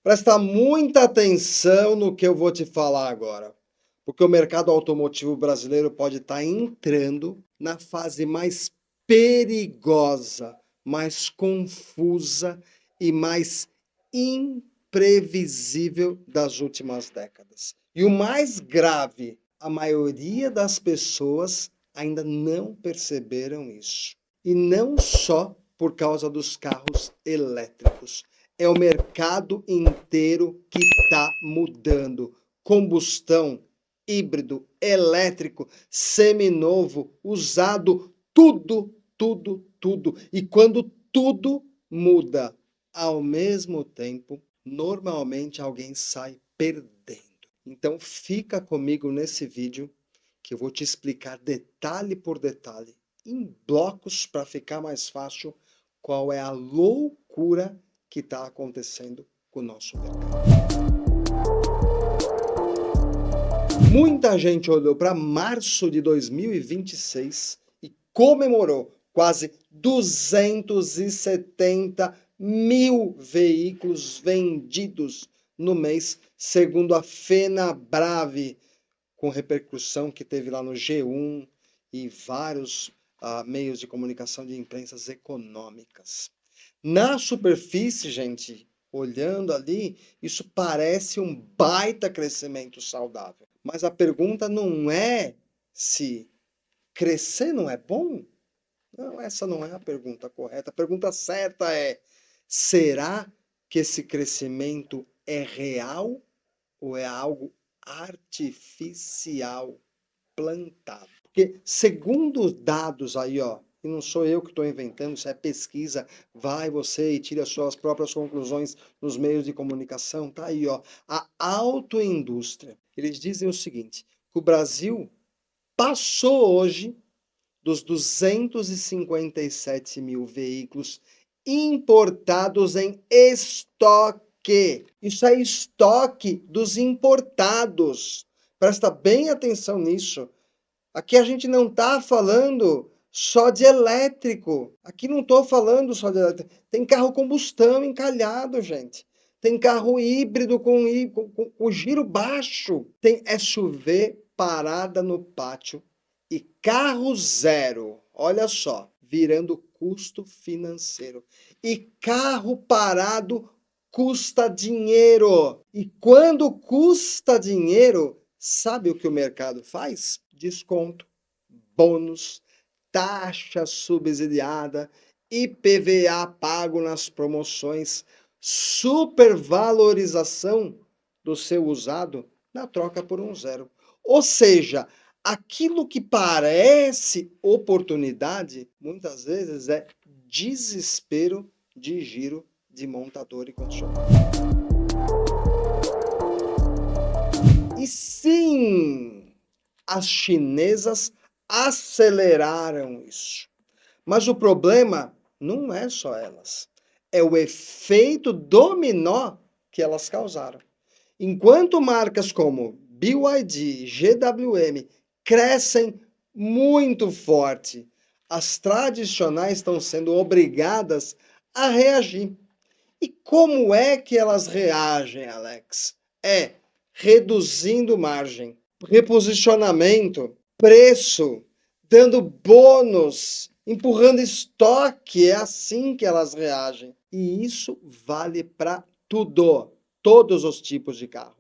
Presta muita atenção no que eu vou te falar agora, porque o mercado automotivo brasileiro pode estar entrando na fase mais perigosa, mais confusa e mais imprevisível das últimas décadas. E o mais grave, a maioria das pessoas ainda não perceberam isso. E não só por causa dos carros elétricos. É o mercado inteiro que está mudando. Combustão, híbrido, elétrico, seminovo, usado, tudo. E quando tudo muda ao mesmo tempo, normalmente alguém sai perdendo. Então fica comigo nesse vídeo que eu vou te explicar detalhe por detalhe, em blocos para ficar mais fácil, qual é a loucura que está acontecendo com o nosso mercado. Muita gente olhou para março de 2026 e comemorou quase 270 mil veículos vendidos no mês, segundo a Fenabrave, com repercussão que teve lá no G1 e vários meios de comunicação de imprensas econômicas. Na superfície, gente, olhando ali, isso parece um baita crescimento saudável. Mas a pergunta não é se crescer não é bom? Não, essa não é a pergunta correta. A pergunta certa é: será que esse crescimento é real ou é algo artificial plantado? Porque segundo os dados aí, ó, e não sou eu que estou inventando, isso é pesquisa, vai você e tire as suas próprias conclusões nos meios de comunicação, tá aí, ó, a autoindústria. Eles dizem o seguinte, que o Brasil passou hoje dos 257 mil veículos importados em estoque. Isso é estoque dos importados. Presta bem atenção nisso. Aqui a gente não está falando só de elétrico. Aqui não estou falando só de elétrico. Tem carro combustão encalhado, gente. Tem carro híbrido com giro baixo. Tem SUV parada no pátio. E carro zero, olha só, virando custo financeiro. E carro parado custa dinheiro. E quando custa dinheiro, sabe o que o mercado faz? Desconto, bônus, taxa subsidiada, IPVA pago nas promoções, supervalorização do seu usado na troca por um zero. Ou seja, aquilo que parece oportunidade, muitas vezes é desespero de giro de montador e concessionária. E sim, as chinesas aceleraram isso. Mas o problema não é só elas. É o efeito dominó que elas causaram. Enquanto marcas como BYD, GWM crescem muito forte, as tradicionais estão sendo obrigadas a reagir. E como é que elas reagem, Alex? É reduzindo margem, reposicionamento, preço, dando bônus, empurrando estoque. É assim que elas reagem. E isso vale para tudo, todos os tipos de carro.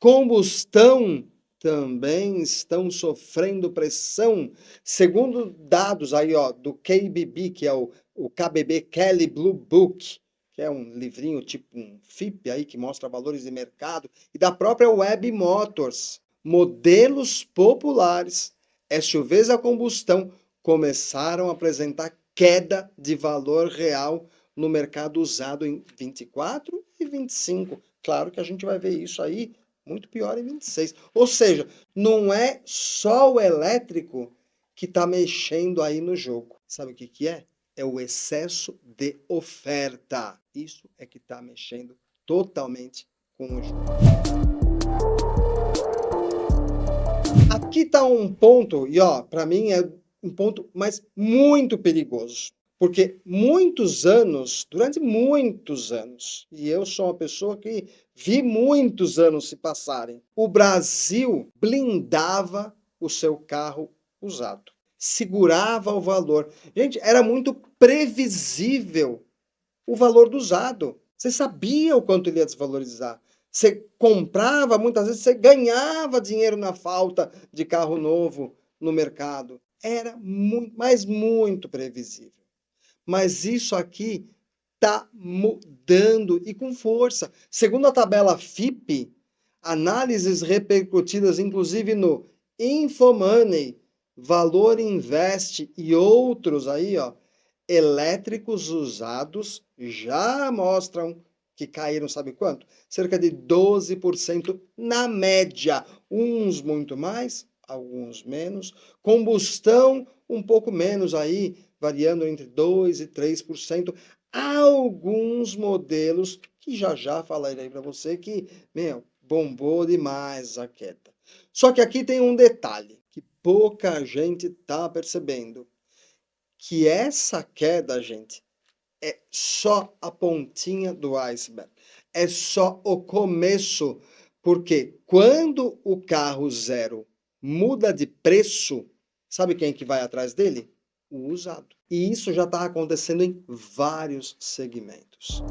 Combustão também estão sofrendo pressão, segundo dados aí, ó, do KBB, que é o KBB Kelley Blue Book, que é um livrinho tipo um FIP aí que mostra valores de mercado, e da própria Web Motors. Modelos populares, SUVs a combustão, começaram a apresentar queda de valor real no mercado usado em 24 e 25. Claro que a gente vai ver isso aí muito pior em 26. Ou seja, não é só o elétrico que está mexendo aí no jogo. Sabe o que é? É o excesso de oferta. Isso é que está mexendo totalmente com o jogo. Aqui está um ponto, e ó, para mim é um ponto, mas muito perigoso. Porque muitos anos, durante muitos anos, e eu sou uma pessoa que vi muitos anos se passarem, o Brasil blindava o seu carro usado, segurava o valor. Gente, era muito previsível o valor do usado. Você sabia o quanto ele ia desvalorizar. Você comprava, muitas vezes você ganhava dinheiro na falta de carro novo no mercado. Era muito, mas muito previsível. Mas isso aqui está mudando e com força. Segundo a tabela FIPE, análises repercutidas inclusive no Infomoney, Valor Invest e outros aí, ó, elétricos usados já mostram que caíram, sabe quanto? Cerca de 12% na média. Uns muito mais, alguns menos. Combustão um pouco menos aí, variando entre 2 e 3%. Alguns modelos que já falarei para você que, meu, bombou demais a queda. Só que aqui tem um detalhe que pouca gente está percebendo, que essa queda, gente, é só a pontinha do iceberg. É só o começo, porque quando o carro zero muda de preço, sabe quem que vai atrás dele? O usado. E isso já está acontecendo em vários segmentos.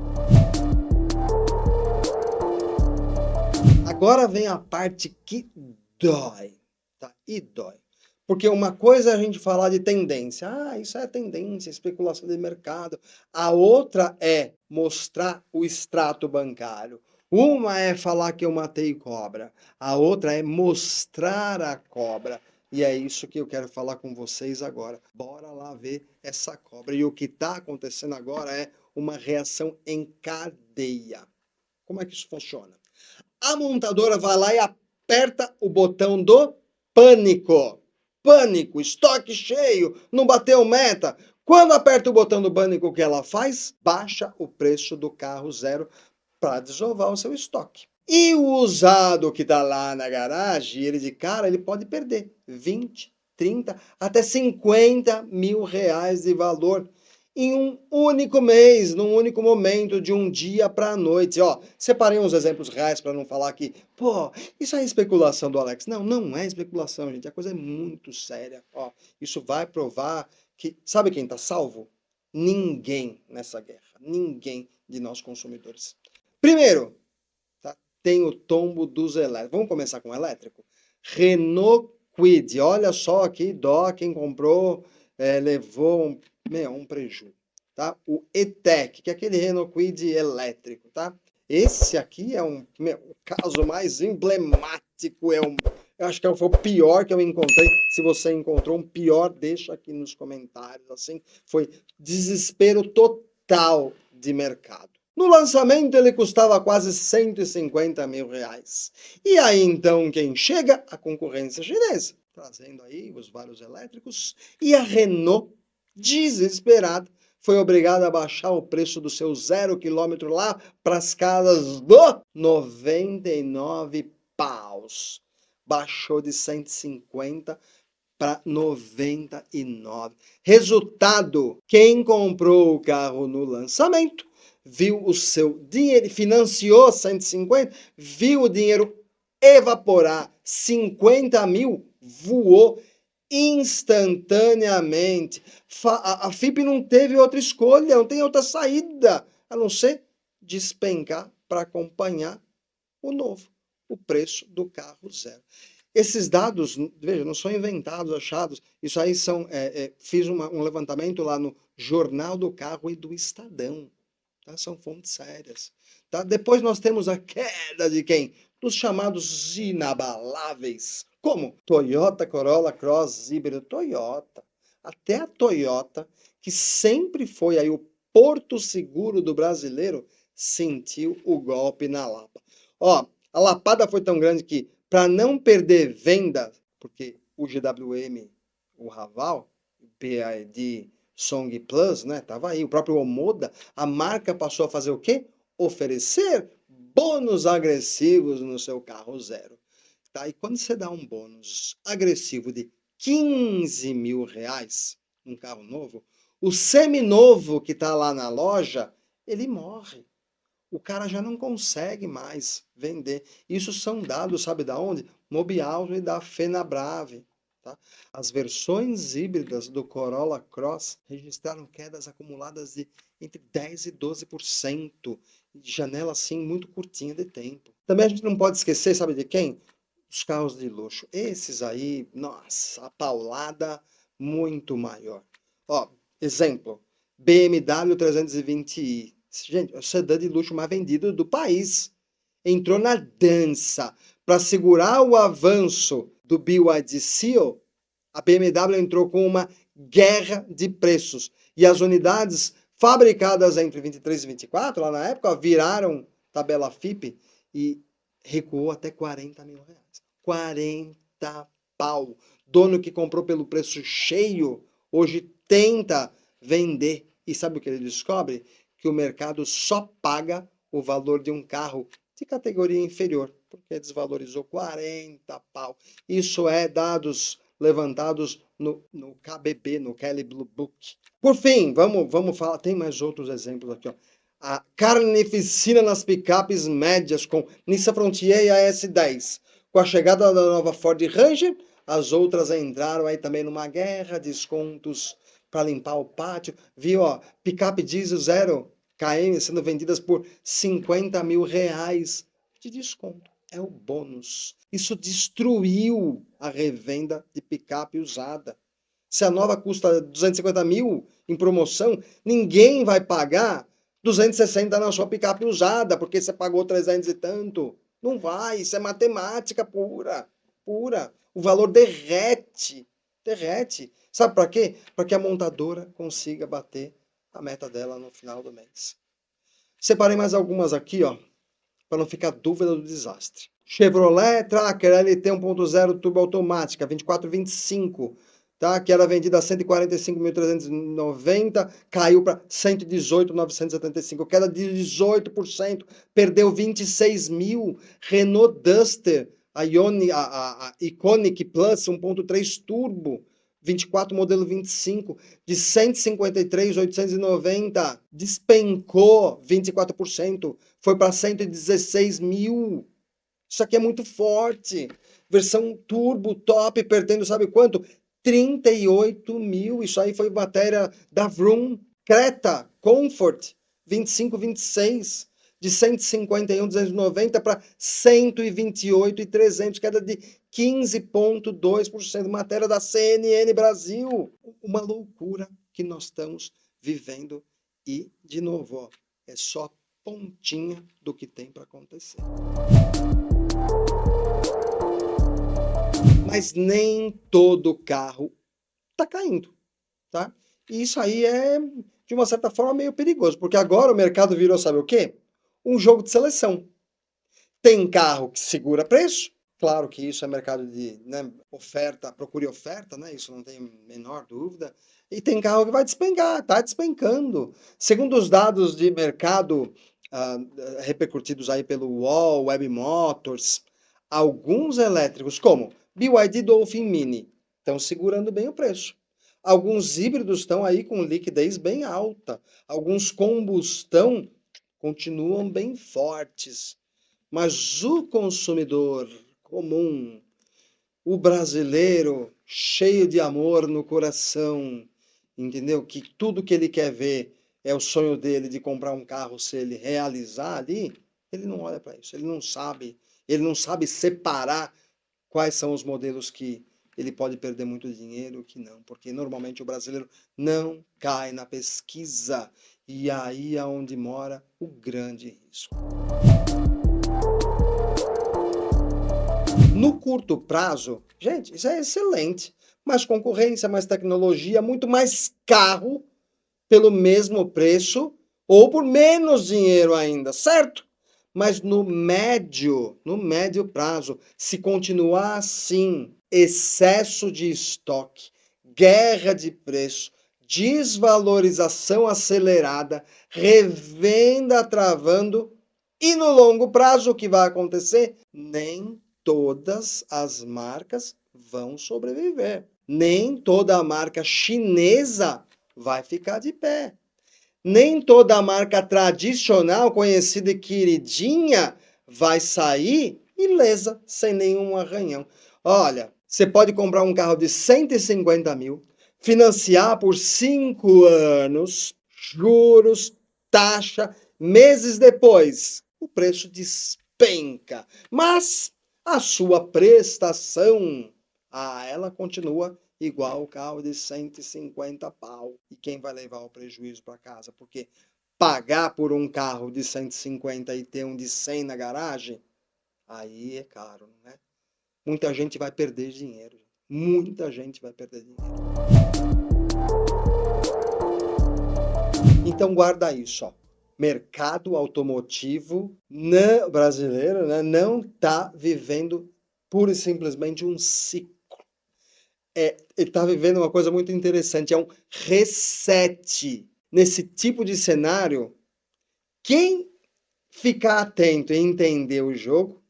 Agora vem a parte que dói, tá? E dói. Porque uma coisa é a gente falar de tendência. Ah, isso é tendência, especulação de mercado. A outra é mostrar o extrato bancário. Uma é falar que eu matei cobra. A outra é mostrar a cobra. E é isso que eu quero falar com vocês agora. Bora lá ver essa cobra. E o que está acontecendo agora é uma reação em cadeia. Como é que isso funciona? A montadora vai lá e aperta o botão do pânico. Pânico, estoque cheio, não bateu meta. Quando aperta o botão do pânico, o que ela faz? Baixa o preço do carro zero para desovar o seu estoque. E o usado que está lá na garagem, ele de cara, ele pode perder 20, 30, até 50 mil reais de valor em um único mês, num único momento, de um dia para a noite. Ó, separei uns exemplos reais para não falar que, pô, isso é especulação do Alex. Não, não é especulação, gente. A coisa é muito séria. Ó, isso vai provar que, sabe quem está salvo? Ninguém nessa guerra. Ninguém de nós consumidores. Primeiro, tá? Tem o tombo dos elétricos. Vamos começar com o elétrico? Renault Kwid. Olha só aqui, dó, quem comprou levou um prejuízo. Tá? O E-Tech, que é aquele Renault Kwid elétrico. Tá? Esse aqui é o caso mais emblemático. Eu acho que foi o pior que eu encontrei. Se você encontrou um pior, deixa aqui nos comentários. Assim, foi desespero total de mercado. No lançamento ele custava quase 150 mil reais. E aí então quem chega? A concorrência chinesa, trazendo aí os vários elétricos. E a Renault, desesperada, foi obrigada a baixar o preço do seu 0 km lá para as casas do 99 paus. Baixou de 150 para 99. Resultado: quem comprou o carro no lançamento viu o seu dinheiro, financiou 150, viu o dinheiro evaporar, 50 mil voou instantaneamente. A FIP não teve outra escolha, não tem outra saída, a não ser despencar para acompanhar o novo, o preço do carro zero. Esses dados, veja, não são inventados, achados. Isso aí fiz um levantamento lá no Jornal do Carro e do Estadão. Tá? São fontes sérias. Tá? Depois nós temos a queda de quem? Dos chamados inabaláveis. Como? Toyota Corolla Cross híbrido. Toyota. Até a Toyota, que sempre foi aí o porto seguro do brasileiro, sentiu o golpe na Lapa. Ó, a lapada foi tão grande que, para não perder venda, porque o GWM, o Raval, o BYD Song Plus, né, tava aí, o próprio Omoda, a marca passou a fazer o quê? Oferecer bônus agressivos no seu carro zero. Tá? E quando você dá um bônus agressivo de 15 mil reais num carro novo, O seminovo que está lá na loja, ele morre. O cara já não consegue mais vender. Isso são dados, sabe da onde? Mobiauto e da Fenabrave. Tá? As versões híbridas do Corolla Cross registraram quedas acumuladas de entre 10% e 12%, de janela assim muito curtinha de tempo. Também a gente não pode esquecer, sabe de quem? Os carros de luxo. Esses aí, nossa, a paulada muito maior. Ó, exemplo, BMW 320i. Gente, é o sedã de luxo mais vendido do país. Entrou na dança. Para segurar o avanço do BYD Seal, a BMW entrou com uma guerra de preços. E as unidades fabricadas entre 23 e 24, lá na época, viraram tabela FIPE e recuou até 40 mil reais. 40 pau. Dono que comprou pelo preço cheio, hoje tenta vender. E sabe o que ele descobre? Que o mercado só paga o valor de um carro de categoria inferior, porque desvalorizou 40 pau. Isso é dados levantados no KBB, no Kelley Blue Book. Por fim, vamos falar, tem mais outros exemplos aqui, ó. A carnificina nas picapes médias com Nissan Frontier e a S10. Com a chegada da nova Ford Ranger, as outras entraram aí também numa guerra, descontos para limpar o pátio. Viu, ó, picape diesel 0 km sendo vendidas por 50 mil reais de desconto. É o bônus. Isso destruiu a revenda de picape usada. Se a nova custa 250 mil em promoção, ninguém vai pagar 260 na sua picape usada, porque você pagou 300 e tanto. Não vai, isso é matemática pura, pura. O valor derrete, derrete. Sabe para quê? Para que a montadora consiga bater a meta dela no final do mês. Separei mais algumas aqui, ó, para não ficar dúvida do desastre. Chevrolet Tracker LT 1.0 turbo automática, 2425, tá? Que era vendida a 145.390, caiu para 118.975, queda de 18%, perdeu 26 mil. Renault Duster, a Iconic Plus 1.3 turbo, 24 modelo 25, de 153.890, despencou 24%, foi para 116 mil. Isso aqui é muito forte. Versão turbo, top, perdendo sabe quanto? 38 mil. Isso aí foi matéria da Vroom. Creta, Comfort, 25, 26. De 151.290 para 128.300, queda de 15,2%. Matéria da CNN Brasil. Uma loucura que nós estamos vivendo. E, de novo, ó, é só pontinha do que tem para acontecer. Mas nem todo carro está caindo, tá? E isso aí é, de uma certa forma, meio perigoso, porque agora o mercado virou, sabe o quê? Um jogo de seleção. Tem carro que segura preço, claro que isso é mercado de, né, oferta, procura e oferta, né? Isso não tem a menor dúvida. E tem carro que vai despencar, está despencando. Segundo os dados de mercado repercutidos aí pelo UOL, Web Motors, alguns elétricos, como BYD Dolphin Mini, estão segurando bem o preço. Alguns híbridos estão aí com liquidez bem alta. Alguns combustão continuam bem fortes. Mas o consumidor comum, o brasileiro cheio de amor no coração, entendeu? Que tudo que ele quer ver é o sonho dele de comprar um carro, se ele realizar ali, ele não olha para isso, ele não sabe separar quais são os modelos que ele pode perder muito dinheiro e que não, porque normalmente o brasileiro não cai na pesquisa, e aí é onde mora o grande risco. No curto prazo, gente, isso é excelente. Mais concorrência, mais tecnologia, muito mais carro pelo mesmo preço ou por menos dinheiro ainda, certo? Mas no médio prazo, se continuar assim, excesso de estoque, guerra de preço, desvalorização acelerada, revenda travando, e no longo prazo o que vai acontecer? Nem todas as marcas vão sobreviver. Nem toda a marca chinesa vai ficar de pé. Nem toda marca tradicional, conhecida e queridinha, vai sair ilesa, sem nenhum arranhão. Olha, você pode comprar um carro de 150 mil, financiar por 5 anos, juros, taxa, meses depois, o preço despenca. Mas a sua prestação, ela continua igual o carro de 150 pau. E quem vai levar o prejuízo para casa? Porque pagar por um carro de 150 e ter um de 100 na garagem, aí é caro, né? Muita gente vai perder dinheiro. Muita gente vai perder dinheiro. Então guarda isso, ó. Mercado automotivo brasileiro, né, não está vivendo pura e simplesmente um ciclo. Ele está vivendo uma coisa muito interessante, é um reset. Nesse tipo de cenário, quem ficar atento e entender o jogo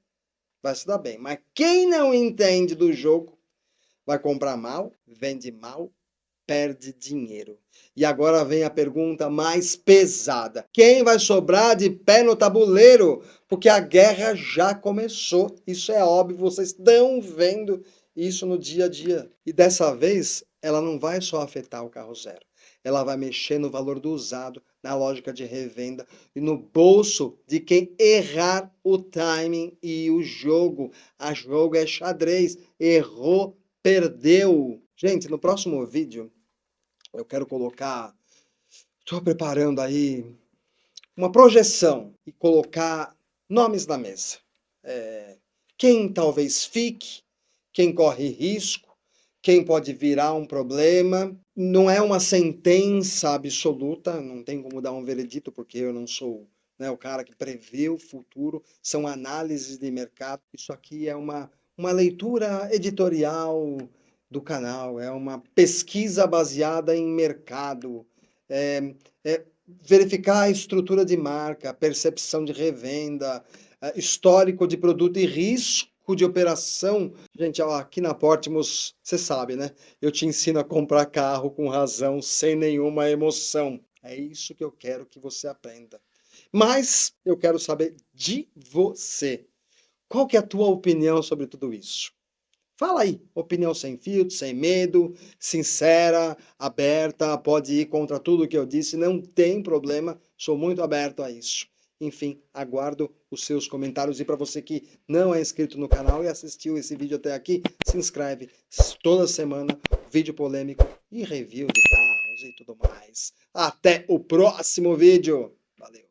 vai se dar bem. Mas quem não entende do jogo vai comprar mal, vende mal, perde dinheiro. E agora vem a pergunta mais pesada. Quem vai sobrar de pé no tabuleiro? Porque a guerra já começou. Isso é óbvio, vocês estão vendo isso no dia a dia. E dessa vez, ela não vai só afetar o carro zero. Ela vai mexer no valor do usado, na lógica de revenda e no bolso de quem errar o timing e o jogo. A jogo é xadrez. Errou, perdeu. Gente, no próximo vídeo eu quero colocar, estou preparando aí uma projeção e colocar nomes na mesa. Quem talvez fique, quem corre risco, quem pode virar um problema. Não é uma sentença absoluta, não tem como dar um veredito, porque eu não sou, né, o cara que prevê o futuro, são análises de mercado. Isso aqui é uma leitura editorial do canal, é uma pesquisa baseada em mercado, verificar a estrutura de marca, percepção de revenda, histórico de produto e risco de operação. Gente, ó, aqui na Portimus, você sabe, né? Eu te ensino a comprar carro com razão, sem nenhuma emoção. É isso que eu quero que você aprenda. Mas eu quero saber de você. Qual que é a tua opinião sobre tudo isso? Fala aí, opinião sem filtro, sem medo, sincera, aberta, pode ir contra tudo que eu disse, não tem problema, sou muito aberto a isso. Enfim, aguardo os seus comentários e para você que não é inscrito no canal e assistiu esse vídeo até aqui, se inscreve toda semana, vídeo polêmico e review de carros e tudo mais. Até o próximo vídeo. Valeu!